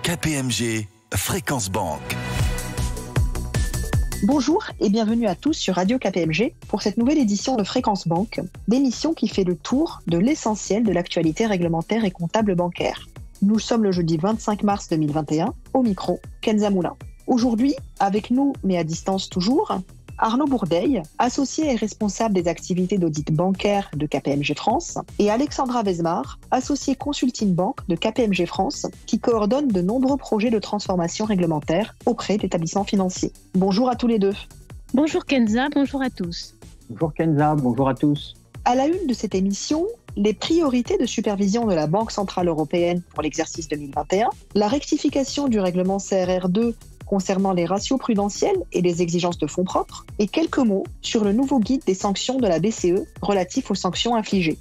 KPMG Fréquence Banque. Bonjour et bienvenue à tous sur Radio KPMG pour cette nouvelle édition de Fréquence Banque, l'émission qui fait le tour de l'essentiel de l'actualité réglementaire et comptable bancaire. Nous sommes le jeudi 25 mars 2021, au micro, Kenza Moulin. Aujourd'hui, avec nous, mais à distance toujours, Arnaud Bourdeil, associé et responsable des activités d'audit bancaire de KPMG France, et Alexandra Vezmar, associée Consulting Bank de KPMG France, qui coordonne de nombreux projets de transformation réglementaire auprès d'établissements financiers. Bonjour à tous les deux. Bonjour Kenza, bonjour à tous. Bonjour Kenza, bonjour à tous. À la une de cette émission, les priorités de supervision de la Banque Centrale Européenne pour l'exercice 2021, la rectification du règlement CRR2 concernant les ratios prudentiels et les exigences de fonds propres, et quelques mots sur le nouveau guide des sanctions de la BCE relatif aux sanctions infligées.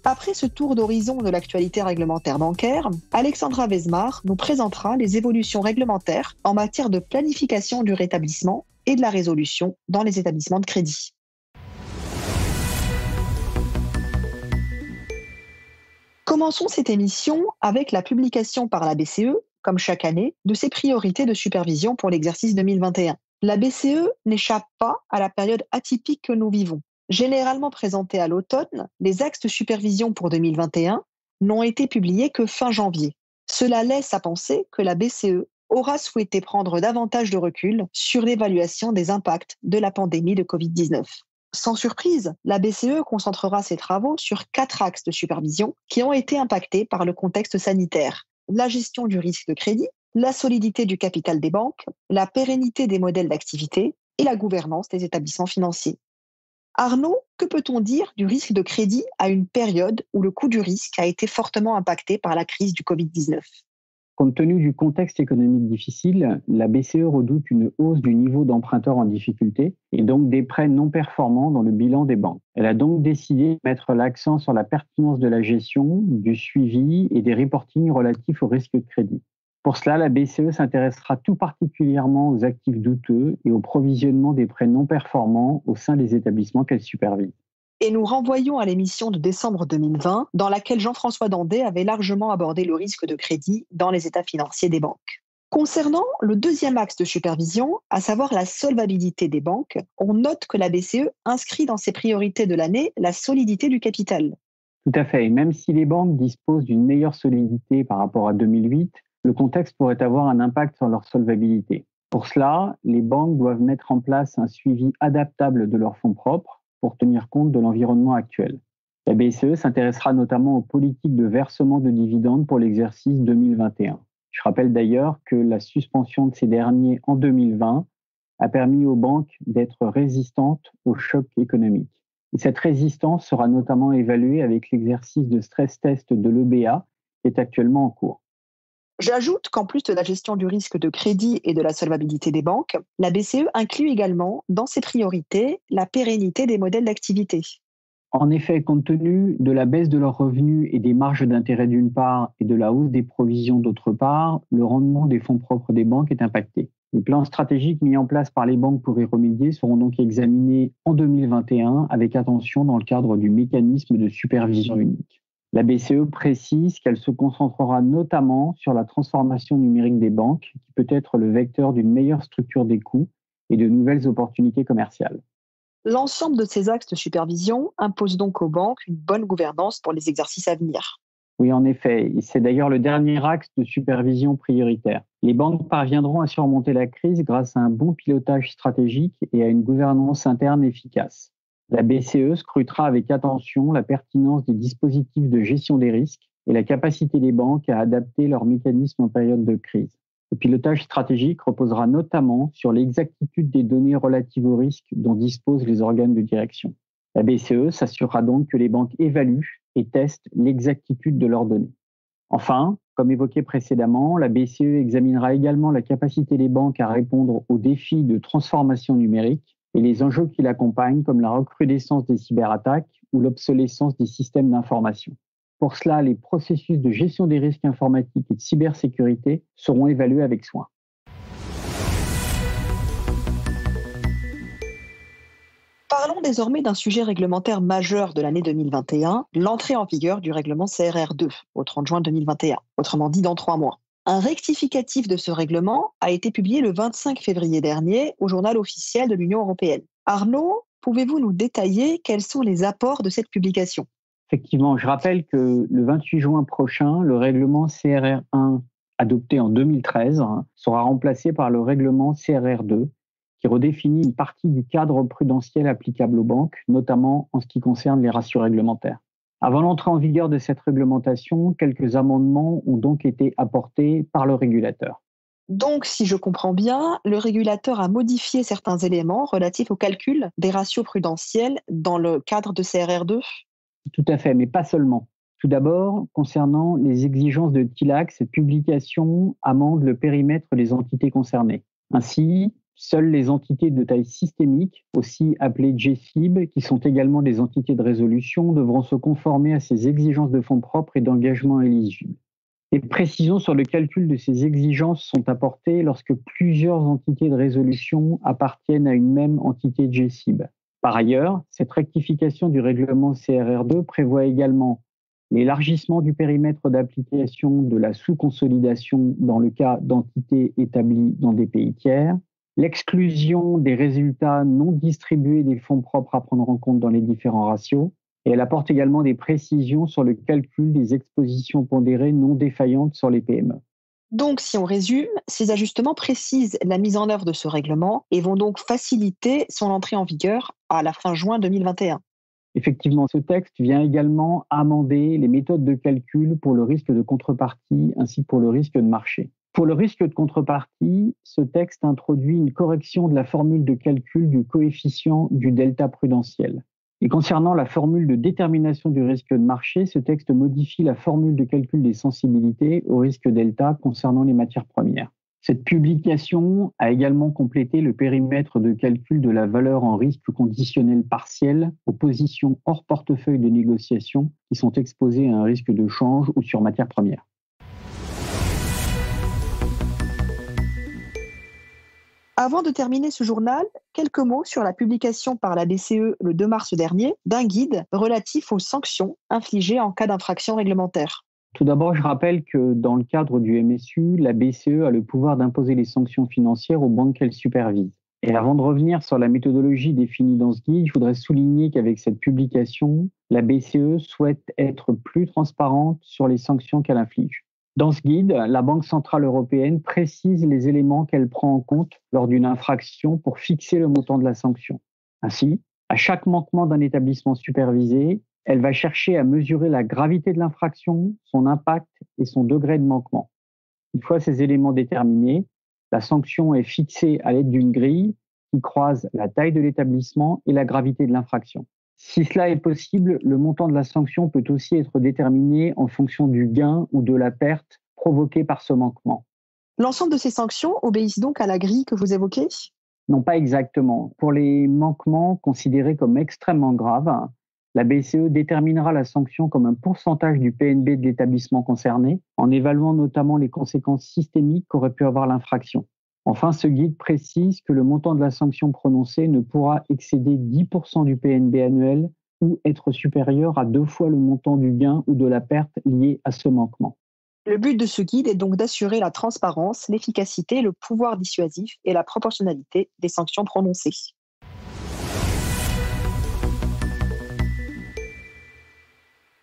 Après ce tour d'horizon de l'actualité réglementaire bancaire, Alexandra Vezmar nous présentera les évolutions réglementaires en matière de planification du rétablissement et de la résolution dans les établissements de crédit. Commençons cette émission avec la publication par la BCE, comme chaque année, de ses priorités de supervision pour l'exercice 2021. La BCE n'échappe pas à la période atypique que nous vivons. Généralement présentés à l'automne, les axes de supervision pour 2021 n'ont été publiés que fin janvier. Cela laisse à penser que la BCE aura souhaité prendre davantage de recul sur l'évaluation des impacts de la pandémie de Covid-19. Sans surprise, la BCE concentrera ses travaux sur 4 axes de supervision qui ont été impactés par le contexte sanitaire. La gestion du risque de crédit, la solidité du capital des banques, la pérennité des modèles d'activité et la gouvernance des établissements financiers. Arnaud, que peut-on dire du risque de crédit à une période où le coût du risque a été fortement impacté par la crise du Covid-19 ? Compte tenu du contexte économique difficile, la BCE redoute une hausse du niveau d'emprunteurs en difficulté et donc des prêts non performants dans le bilan des banques. Elle a donc décidé de mettre l'accent sur la pertinence de la gestion, du suivi et des reportings relatifs au risque de crédit. Pour cela, la BCE s'intéressera tout particulièrement aux actifs douteux et au provisionnement des prêts non performants au sein des établissements qu'elle supervise. Et nous renvoyons à l'émission de décembre 2020, dans laquelle Jean-François Dandet avait largement abordé le risque de crédit dans les états financiers des banques. Concernant le deuxième axe de supervision, à savoir la solvabilité des banques, on note que la BCE inscrit dans ses priorités de l'année la solidité du capital. Tout à fait. Et même si les banques disposent d'une meilleure solidité par rapport à 2008, le contexte pourrait avoir un impact sur leur solvabilité. Pour cela, les banques doivent mettre en place un suivi adaptable de leurs fonds propres pour tenir compte de l'environnement actuel. La BCE s'intéressera notamment aux politiques de versement de dividendes pour l'exercice 2021. Je rappelle d'ailleurs que la suspension de ces derniers en 2020 a permis aux banques d'être résistantes aux chocs économiques. Et cette résistance sera notamment évaluée avec l'exercice de stress test de l'EBA qui est actuellement en cours. J'ajoute qu'en plus de la gestion du risque de crédit et de la solvabilité des banques, la BCE inclut également dans ses priorités la pérennité des modèles d'activité. En effet, compte tenu de la baisse de leurs revenus et des marges d'intérêt d'une part et de la hausse des provisions d'autre part, le rendement des fonds propres des banques est impacté. Les plans stratégiques mis en place par les banques pour y remédier seront donc examinés en 2021 avec attention dans le cadre du mécanisme de supervision unique. La BCE précise qu'elle se concentrera notamment sur la transformation numérique des banques, qui peut être le vecteur d'une meilleure structure des coûts et de nouvelles opportunités commerciales. L'ensemble de ces axes de supervision impose donc aux banques une bonne gouvernance pour les exercices à venir. Oui, en effet, et c'est d'ailleurs le dernier axe de supervision prioritaire. Les banques parviendront à surmonter la crise grâce à un bon pilotage stratégique et à une gouvernance interne efficace. La BCE scrutera avec attention la pertinence des dispositifs de gestion des risques et la capacité des banques à adapter leurs mécanismes en période de crise. Le pilotage stratégique reposera notamment sur l'exactitude des données relatives aux risques dont disposent les organes de direction. La BCE s'assurera donc que les banques évaluent et testent l'exactitude de leurs données. Enfin, comme évoqué précédemment, la BCE examinera également la capacité des banques à répondre aux défis de transformation numérique et les enjeux qui l'accompagnent, comme la recrudescence des cyberattaques ou l'obsolescence des systèmes d'information. Pour cela, les processus de gestion des risques informatiques et de cybersécurité seront évalués avec soin. Parlons désormais d'un sujet réglementaire majeur de l'année 2021, l'entrée en vigueur du règlement CRR2 au 30 juin 2021, autrement dit dans 3 mois. Un rectificatif de ce règlement a été publié le 25 février dernier au journal officiel de l'Union européenne. Arnaud, pouvez-vous nous détailler quels sont les apports de cette publication ? Effectivement, je rappelle que le 28 juin prochain, le règlement CRR1 adopté en 2013 sera remplacé par le règlement CRR2 qui redéfinit une partie du cadre prudentiel applicable aux banques, notamment en ce qui concerne les ratios réglementaires. Avant l'entrée en vigueur de cette réglementation, quelques amendements ont donc été apportés par le régulateur. Donc, si je comprends bien, le régulateur a modifié certains éléments relatifs au calcul des ratios prudentiels dans le cadre de CRR2 ? Tout à fait, mais pas seulement. Tout d'abord, concernant les exigences de TILAC, cette publication amende le périmètre des entités concernées. Ainsi, seules les entités de taille systémique, aussi appelées GSIB, qui sont également des entités de résolution, devront se conformer à ces exigences de fonds propres et d'engagement éligibles. Des précisions sur le calcul de ces exigences sont apportées lorsque plusieurs entités de résolution appartiennent à une même entité GSIB. Par ailleurs, cette rectification du règlement CRR2 prévoit également l'élargissement du périmètre d'application de la sous-consolidation dans le cas d'entités établies dans des pays tiers, l'exclusion des résultats non distribués des fonds propres à prendre en compte dans les différents ratios, et elle apporte également des précisions sur le calcul des expositions pondérées non défaillantes sur les PME. Donc, si on résume, ces ajustements précisent la mise en œuvre de ce règlement et vont donc faciliter son entrée en vigueur à la fin juin 2021. Effectivement, ce texte vient également amender les méthodes de calcul pour le risque de contrepartie ainsi que pour le risque de marché. Pour le risque de contrepartie, ce texte introduit une correction de la formule de calcul du coefficient du delta prudentiel. Et concernant la formule de détermination du risque de marché, ce texte modifie la formule de calcul des sensibilités au risque delta concernant les matières premières. Cette publication a également complété le périmètre de calcul de la valeur en risque conditionnel partiel aux positions hors portefeuille de négociation qui sont exposées à un risque de change ou sur matières premières. Avant de terminer ce journal, quelques mots sur la publication par la BCE le 2 mars dernier d'un guide relatif aux sanctions infligées en cas d'infraction réglementaire. Tout d'abord, je rappelle que dans le cadre du MSU, la BCE a le pouvoir d'imposer les sanctions financières aux banques qu'elle supervise. Et avant de revenir sur la méthodologie définie dans ce guide, je voudrais souligner qu'avec cette publication, la BCE souhaite être plus transparente sur les sanctions qu'elle inflige. Dans ce guide, la Banque centrale européenne précise les éléments qu'elle prend en compte lors d'une infraction pour fixer le montant de la sanction. Ainsi, à chaque manquement d'un établissement supervisé, elle va chercher à mesurer la gravité de l'infraction, son impact et son degré de manquement. Une fois ces éléments déterminés, la sanction est fixée à l'aide d'une grille qui croise la taille de l'établissement et la gravité de l'infraction. Si cela est possible, le montant de la sanction peut aussi être déterminé en fonction du gain ou de la perte provoquée par ce manquement. L'ensemble de ces sanctions obéissent donc à la grille que vous évoquez ? Non, pas exactement. Pour les manquements considérés comme extrêmement graves, la BCE déterminera la sanction comme un pourcentage du PNB de l'établissement concerné, en évaluant notamment les conséquences systémiques qu'aurait pu avoir l'infraction. Enfin, ce guide précise que le montant de la sanction prononcée ne pourra excéder 10% du PNB annuel ou être supérieur à 2 fois le montant du gain ou de la perte lié à ce manquement. Le but de ce guide est donc d'assurer la transparence, l'efficacité, le pouvoir dissuasif et la proportionnalité des sanctions prononcées.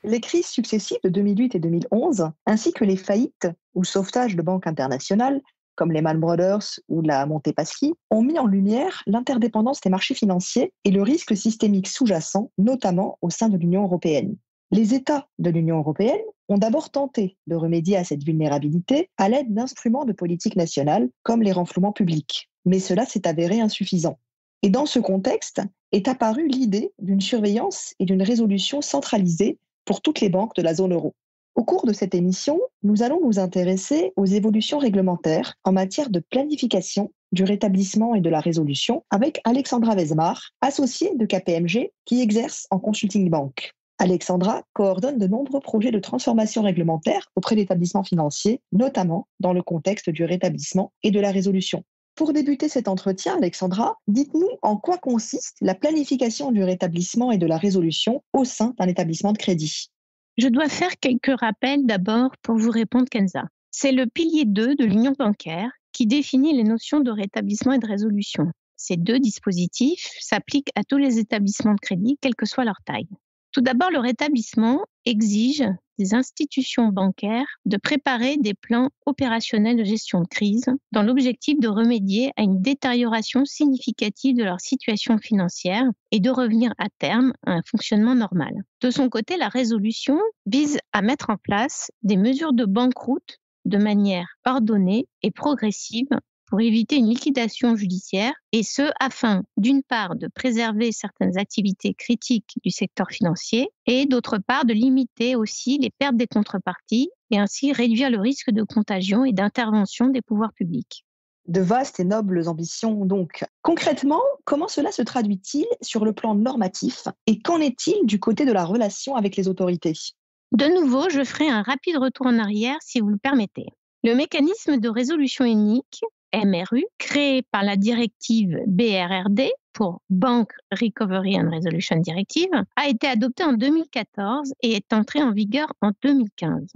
Les crises successives de 2008 et 2011, ainsi que les faillites ou sauvetages de banques internationales, comme Lehman Brothers ou la Monte Paschi, ont mis en lumière l'interdépendance des marchés financiers et le risque systémique sous-jacent, notamment au sein de l'Union européenne. Les États de l'Union européenne ont d'abord tenté de remédier à cette vulnérabilité à l'aide d'instruments de politique nationale, comme les renflouements publics. Mais cela s'est avéré insuffisant. Et dans ce contexte est apparue l'idée d'une surveillance et d'une résolution centralisée pour toutes les banques de la zone euro. Au cours de cette émission, nous allons nous intéresser aux évolutions réglementaires en matière de planification, du rétablissement et de la résolution avec Alexandra Vezmar, associée de KPMG qui exerce en consulting bank. Alexandra coordonne de nombreux projets de transformation réglementaire auprès d'établissements financiers, notamment dans le contexte du rétablissement et de la résolution. Pour débuter cet entretien, Alexandra, dites-nous en quoi consiste la planification du rétablissement et de la résolution au sein d'un établissement de crédit. Je dois faire quelques rappels d'abord pour vous répondre, Kenza. C'est le pilier 2 de l'union bancaire qui définit les notions de rétablissement et de résolution. Ces deux dispositifs s'appliquent à tous les établissements de crédit, quelle que soit leur taille. Tout d'abord, le rétablissement exige des institutions bancaires de préparer des plans opérationnels de gestion de crise dans l'objectif de remédier à une détérioration significative de leur situation financière et de revenir à terme à un fonctionnement normal. De son côté, la résolution vise à mettre en place des mesures de banqueroute de manière ordonnée et progressive pour éviter une liquidation judiciaire, et ce, afin, d'une part, de préserver certaines activités critiques du secteur financier, et d'autre part, de limiter aussi les pertes des contreparties, et ainsi réduire le risque de contagion et d'intervention des pouvoirs publics. De vastes et nobles ambitions, donc. Concrètement, comment cela se traduit-il sur le plan normatif, et qu'en est-il du côté de la relation avec les autorités ? De nouveau, je ferai un rapide retour en arrière si vous le permettez. Le mécanisme de résolution unique, MRU, créé par la directive BRRD pour Bank Recovery and Resolution Directive, a été adopté en 2014 et est entré en vigueur en 2015.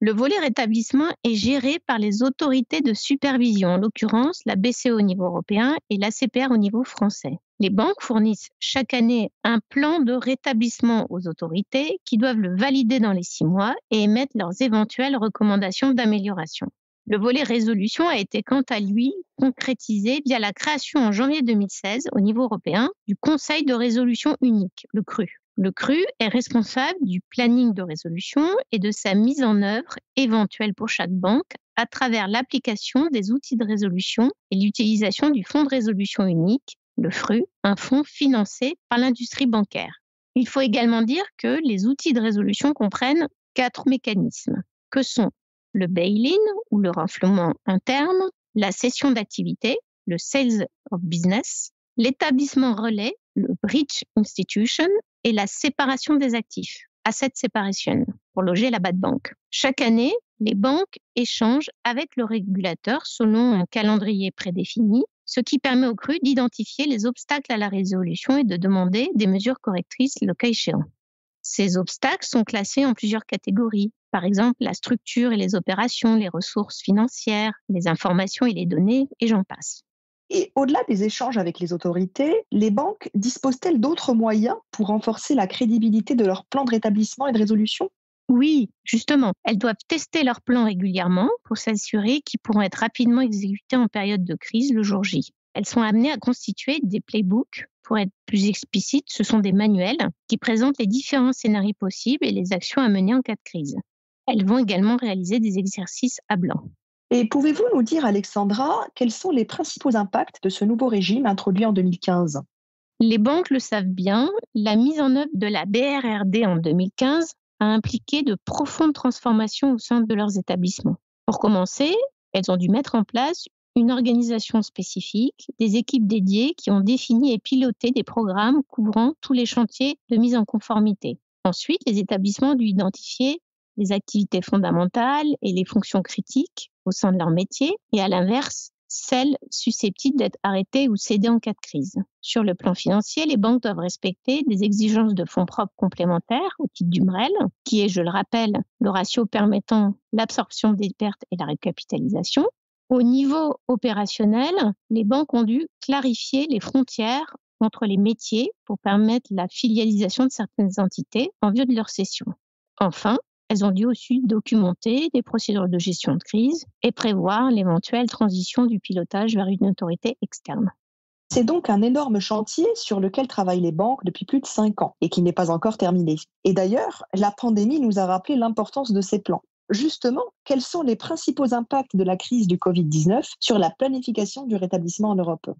Le volet rétablissement est géré par les autorités de supervision, en l'occurrence la BCE au niveau européen et l'ACPR au niveau français. Les banques fournissent chaque année un plan de rétablissement aux autorités qui doivent le valider dans les 6 mois et émettre leurs éventuelles recommandations d'amélioration. Le volet résolution a été quant à lui concrétisé via la création en janvier 2016 au niveau européen du Conseil de résolution unique, le CRU. Le CRU est responsable du planning de résolution et de sa mise en œuvre éventuelle pour chaque banque à travers l'application des outils de résolution et l'utilisation du fonds de résolution unique, le FRU, un fonds financé par l'industrie bancaire. Il faut également dire que les outils de résolution comprennent 4 mécanismes, que sont le bail-in ou le renflouement interne, la cession d'activité, le sales of business, l'établissement relais, le bridge institution et la séparation des actifs, asset separation, pour loger la bad bank. Chaque année, les banques échangent avec le régulateur selon un calendrier prédéfini, ce qui permet au CRU d'identifier les obstacles à la résolution et de demander des mesures correctrices le cas échéant. Ces obstacles sont classés en plusieurs catégories. Par exemple, la structure et les opérations, les ressources financières, les informations et les données, et j'en passe. Et au-delà des échanges avec les autorités, les banques disposent-elles d'autres moyens pour renforcer la crédibilité de leur plan de rétablissement et de résolution ? Oui, justement, elles doivent tester leurs plans régulièrement pour s'assurer qu'ils pourront être rapidement exécutés en période de crise le jour J. Elles sont amenées à constituer des playbooks. Pour être plus explicite, ce sont des manuels qui présentent les différents scénarios possibles et les actions à mener en cas de crise. Elles vont également réaliser des exercices à blanc. Et pouvez-vous nous dire, Alexandra, quels sont les principaux impacts de ce nouveau régime introduit en 2015 ? Les banques le savent bien, la mise en œuvre de la BRRD en 2015 a impliqué de profondes transformations au sein de leurs établissements. Pour commencer, elles ont dû mettre en place une organisation spécifique, des équipes dédiées qui ont défini et piloté des programmes couvrant tous les chantiers de mise en conformité. Ensuite, les établissements ont dû identifier les activités fondamentales et les fonctions critiques au sein de leur métier, et à l'inverse, celles susceptibles d'être arrêtées ou cédées en cas de crise. Sur le plan financier, les banques doivent respecter des exigences de fonds propres complémentaires au titre du MREL, qui est, je le rappelle, le ratio permettant l'absorption des pertes et la recapitalisation. Au niveau opérationnel, les banques ont dû clarifier les frontières entre les métiers pour permettre la filialisation de certaines entités en vue de leur cession. Enfin, elles ont dû aussi documenter des procédures de gestion de crise et prévoir l'éventuelle transition du pilotage vers une autorité externe. C'est donc un énorme chantier sur lequel travaillent les banques depuis plus de 5 ans et qui n'est pas encore terminé. Et d'ailleurs, la pandémie nous a rappelé l'importance de ces plans. Justement, quels sont les principaux impacts de la crise du Covid-19 sur la planification du rétablissement en Europe ?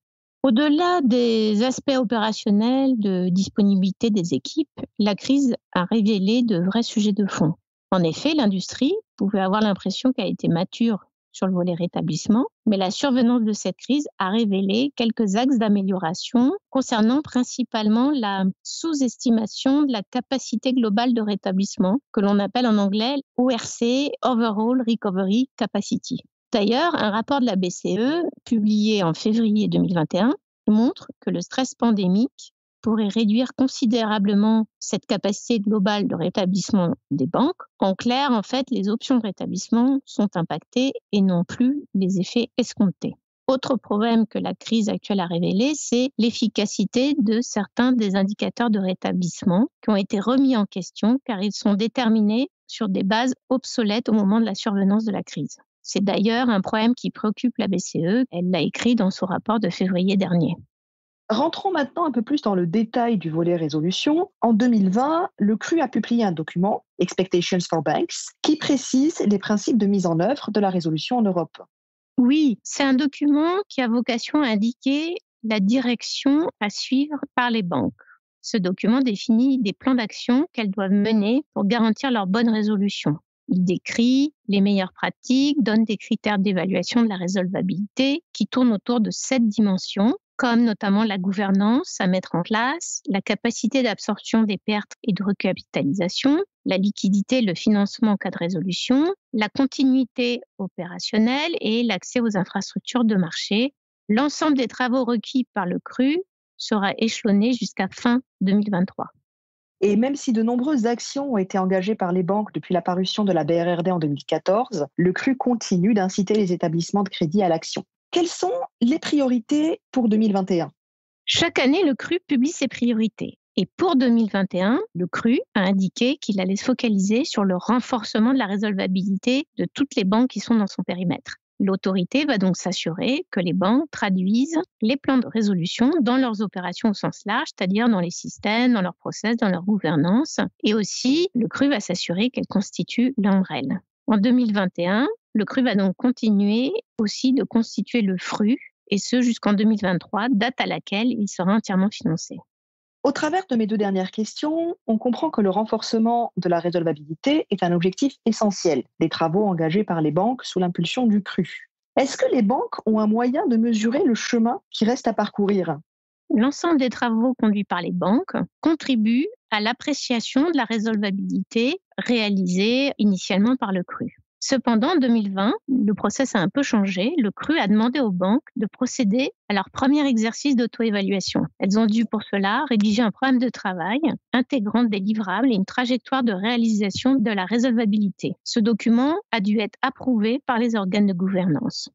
Au-delà des aspects opérationnels de disponibilité des équipes, la crise a révélé de vrais sujets de fond. En effet, l'industrie pouvait avoir l'impression qu'elle était mature sur le volet rétablissement, mais la survenance de cette crise a révélé quelques axes d'amélioration concernant principalement la sous-estimation de la capacité globale de rétablissement, que l'on appelle en anglais ORC, Overall Recovery Capacity. D'ailleurs, un rapport de la BCE, publié en février 2021, montre que le stress pandémique pourrait réduire considérablement cette capacité globale de rétablissement des banques. En clair, en fait, les options de rétablissement sont impactées et non plus les effets escomptés. Autre problème que la crise actuelle a révélé, c'est l'efficacité de certains des indicateurs de rétablissement qui ont été remis en question car ils sont déterminés sur des bases obsolètes au moment de la survenance de la crise. C'est d'ailleurs un problème qui préoccupe la BCE. Elle l'a écrit dans son rapport de février dernier. Rentrons maintenant un peu plus dans le détail du volet résolution. En 2020, le CRU a publié un document, Expectations for Banks, qui précise les principes de mise en œuvre de la résolution en Europe. Oui, c'est un document qui a vocation à indiquer la direction à suivre par les banques. Ce document définit des plans d'action qu'elles doivent mener pour garantir leur bonne résolution. Il décrit les meilleures pratiques, donne des critères d'évaluation de la résolvabilité qui tournent autour de 7 dimensions, comme notamment la gouvernance à mettre en place, la capacité d'absorption des pertes et de recapitalisation, la liquidité et le financement en cas de résolution, la continuité opérationnelle et l'accès aux infrastructures de marché. L'ensemble des travaux requis par le CRU sera échelonné jusqu'à fin 2023. Et même si de nombreuses actions ont été engagées par les banques depuis la parution de la BRRD en 2014, le CRU continue d'inciter les établissements de crédit à l'action. Quelles sont les priorités pour 2021 ? Chaque année, le CRU publie ses priorités. Et pour 2021, le CRU a indiqué qu'il allait se focaliser sur le renforcement de la résolvabilité de toutes les banques qui sont dans son périmètre. L'autorité va donc s'assurer que les banques traduisent les plans de résolution dans leurs opérations au sens large, c'est-à-dire dans les systèmes, dans leurs process, dans leur gouvernance. Et aussi, le CRU va s'assurer qu'elles constituent l'ombrelle. En 2021, le CRU va donc continuer aussi de constituer le FRU, et ce jusqu'en 2023, date à laquelle il sera entièrement financé. Au travers de mes 2 dernières questions, on comprend que le renforcement de la résolvabilité est un objectif essentiel des travaux engagés par les banques sous l'impulsion du CRU. Est-ce que les banques ont un moyen de mesurer le chemin qui reste à parcourir ? L'ensemble des travaux conduits par les banques contribuent à l'appréciation de la résolvabilité réalisée initialement par le CRU. Cependant, en 2020, le process a un peu changé. Le CRU a demandé aux banques de procéder à leur premier exercice d'auto-évaluation. Elles ont dû pour cela rédiger un programme de travail intégrant des livrables et une trajectoire de réalisation de la résolvabilité. Ce document a dû être approuvé par les organes de gouvernance.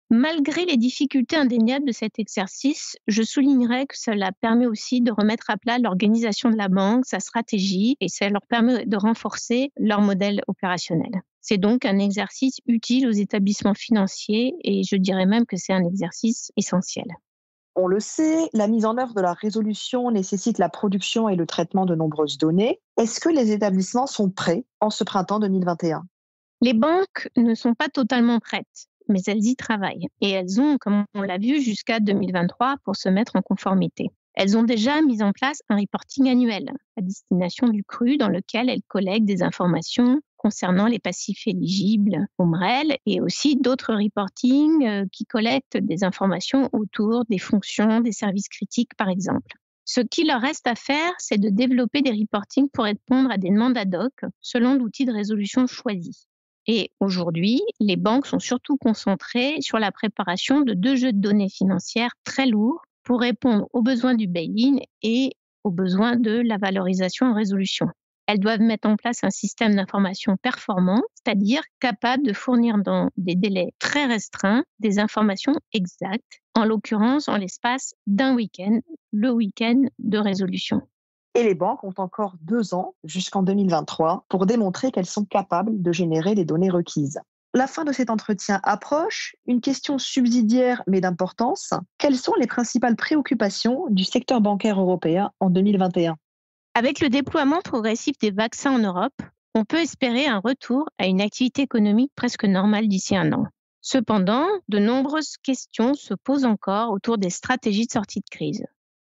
Malgré les difficultés indéniables de cet exercice, je soulignerai que cela permet aussi de remettre à plat l'organisation de la banque, sa stratégie, et ça leur permet de renforcer leur modèle opérationnel. C'est donc un exercice utile aux établissements financiers et je dirais même que c'est un exercice essentiel. On le sait, la mise en œuvre de la résolution nécessite la production et le traitement de nombreuses données. Est-ce que les établissements sont prêts en ce printemps 2021 ? Les banques ne sont pas totalement prêtes, mais elles y travaillent. Et elles ont, comme on l'a vu, jusqu'à 2023 pour se mettre en conformité. Elles ont déjà mis en place un reporting annuel à destination du CRU dans lequel elles collectent des informations concernant les passifs éligibles au MREL et aussi d'autres reportings qui collectent des informations autour des fonctions, des services critiques par exemple. Ce qu'il leur reste à faire, c'est de développer des reportings pour répondre à des demandes ad hoc selon l'outil de résolution choisi. Et aujourd'hui, les banques sont surtout concentrées sur la préparation de 2 jeux de données financières très lourds pour répondre aux besoins du bail-in et aux besoins de la valorisation en résolution. Elles doivent mettre en place un système d'information performant, c'est-à-dire capable de fournir dans des délais très restreints des informations exactes, en l'occurrence en l'espace d'un week-end, le week-end de résolution. Et les banques ont encore 2 ans, jusqu'en 2023, pour démontrer qu'elles sont capables de générer les données requises. La fin de cet entretien approche. Une question subsidiaire mais d'importance. Quelles sont les principales préoccupations du secteur bancaire européen en 2021 ? Avec le déploiement progressif des vaccins en Europe, on peut espérer un retour à une activité économique presque normale d'ici 1 an. Cependant, de nombreuses questions se posent encore autour des stratégies de sortie de crise.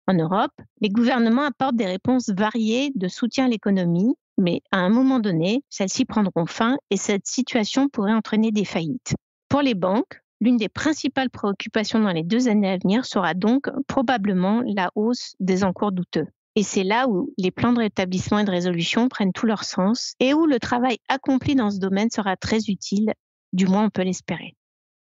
En Europe, les gouvernements apportent des réponses variées de soutien à l'économie, mais à un moment donné, celles-ci prendront fin et cette situation pourrait entraîner des faillites. Pour les banques, l'une des principales préoccupations dans les 2 années à venir sera donc probablement la hausse des encours douteux. Et c'est là où les plans de rétablissement et de résolution prennent tout leur sens et où le travail accompli dans ce domaine sera très utile, du moins on peut l'espérer.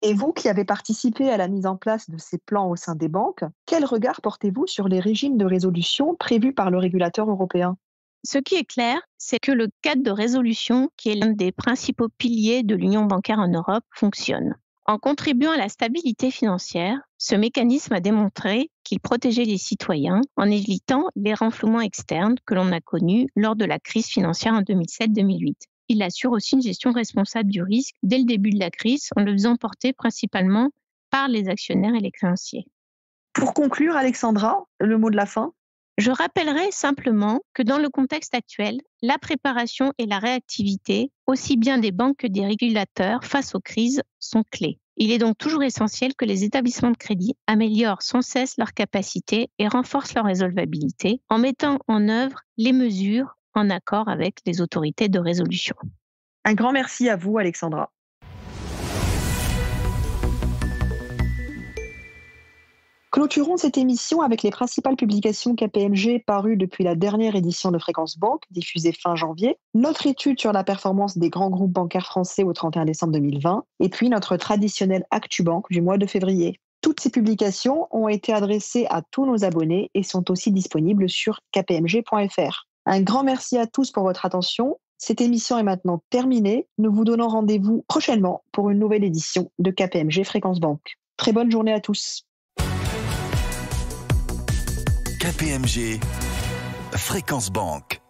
Et vous qui avez participé à la mise en place de ces plans au sein des banques, quel regard portez-vous sur les régimes de résolution prévus par le régulateur européen ? Ce qui est clair, c'est que le cadre de résolution, qui est l'un des principaux piliers de l'union bancaire en Europe, fonctionne. En contribuant à la stabilité financière, ce mécanisme a démontré qu'il protégeait les citoyens en évitant les renflouements externes que l'on a connus lors de la crise financière en 2007-2008. Il assure aussi une gestion responsable du risque dès le début de la crise en le faisant porter principalement par les actionnaires et les créanciers. Pour conclure, Alexandra, le mot de la fin ? Je rappellerai simplement que dans le contexte actuel, la préparation et la réactivité, aussi bien des banques que des régulateurs face aux crises, sont clés. Il est donc toujours essentiel que les établissements de crédit améliorent sans cesse leurs capacités et renforcent leur résolvabilité en mettant en œuvre les mesures en accord avec les autorités de résolution. Un grand merci à vous, Alexandra. Clôturons cette émission avec les principales publications KPMG parues depuis la dernière édition de Fréquence Banque, diffusée fin janvier, notre étude sur la performance des grands groupes bancaires français au 31 décembre 2020, et puis notre traditionnel ActuBank du mois de février. Toutes ces publications ont été adressées à tous nos abonnés et sont aussi disponibles sur kpmg.fr. Un grand merci à tous pour votre attention. Cette émission est maintenant terminée. Nous vous donnons rendez-vous prochainement pour une nouvelle édition de KPMG Fréquence Banque. Très bonne journée à tous. KPMG Fréquence Banque.